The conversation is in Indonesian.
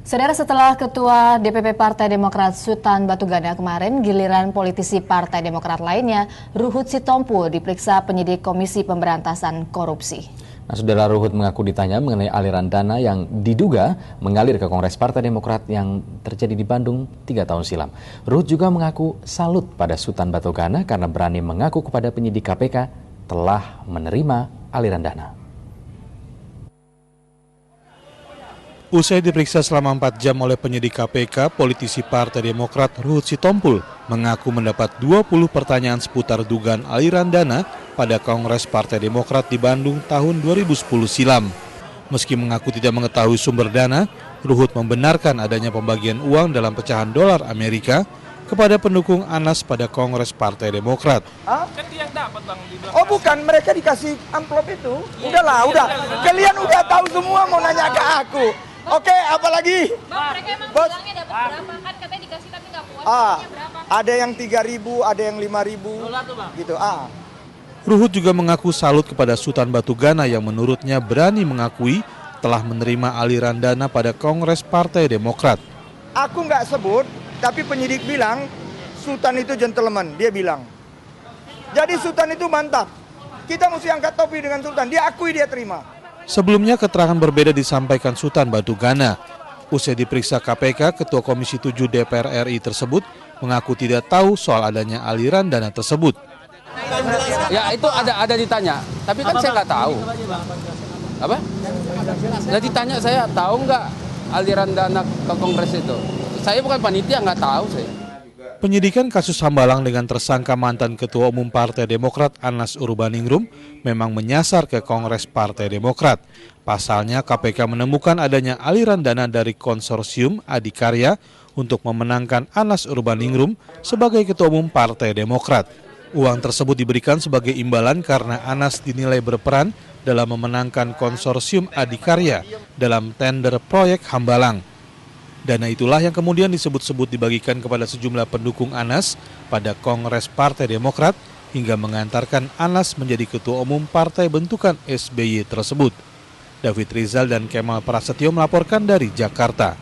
Saudara, setelah Ketua DPP Partai Demokrat Sutan Batugana kemarin, giliran politisi Partai Demokrat lainnya, Ruhut Sitompul, diperiksa penyidik Komisi Pemberantasan Korupsi. Saudara, Ruhut mengaku ditanya mengenai aliran dana yang diduga mengalir ke Kongres Partai Demokrat yang terjadi di Bandung 3 tahun silam. Ruhut juga mengaku salut pada Sutan Batugana karena berani mengaku kepada penyidik KPK telah menerima aliran dana. Usai diperiksa selama 4 jam oleh penyidik KPK, politisi Partai Demokrat Ruhut Sitompul mengaku mendapat 20 pertanyaan seputar dugaan aliran dana pada Kongres Partai Demokrat di Bandung tahun 2010 silam. Meski mengaku tidak mengetahui sumber dana, Ruhut membenarkan adanya pembagian uang dalam pecahan dolar Amerika kepada pendukung Anas pada Kongres Partai Demokrat. Oh bukan, mereka dikasih amplop itu. Udahlah, udah. Kalian udah tahu semua mau nanya ke aku. Oke, apalagi? Bang, mereka emang bilangnya dapat berapa? Kan katanya dikasih tapi nggak puas. Berapa? Ada yang 3.000, ada yang 5.000. Gitu. Ruhut juga mengaku salut kepada Sutan Batugana yang menurutnya berani mengakui telah menerima aliran dana pada Kongres Partai Demokrat. Aku nggak sebut, tapi penyidik bilang Sutan itu gentleman, dia bilang. Jadi Sutan itu mantap. Kita mesti angkat topi dengan Sutan, dia akui dia terima. Sebelumnya keterangan berbeda disampaikan Sutan Batugana. Usai diperiksa KPK, Ketua Komisi 7 DPR RI tersebut mengaku tidak tahu soal adanya aliran dana tersebut. Ya itu ada ditanya, tapi kan saya nggak tahu. Apa? Nah, ditanya saya tahu nggak aliran dana ke Kongres itu? Saya bukan panitia, nggak tahu saya. Penyidikan kasus Hambalang dengan tersangka mantan Ketua Umum Partai Demokrat Anas Urbaningrum memang menyasar ke Kongres Partai Demokrat. Pasalnya KPK menemukan adanya aliran dana dari konsorsium Adikarya untuk memenangkan Anas Urbaningrum sebagai Ketua Umum Partai Demokrat. Uang tersebut diberikan sebagai imbalan karena Anas dinilai berperan dalam memenangkan konsorsium Adikarya dalam tender proyek Hambalang. Dana itulah yang kemudian disebut-sebut dibagikan kepada sejumlah pendukung Anas pada Kongres Partai Demokrat hingga mengantarkan Anas menjadi Ketua Umum Partai bentukan SBY tersebut. David Rizal dan Kemal Prasetyo melaporkan dari Jakarta.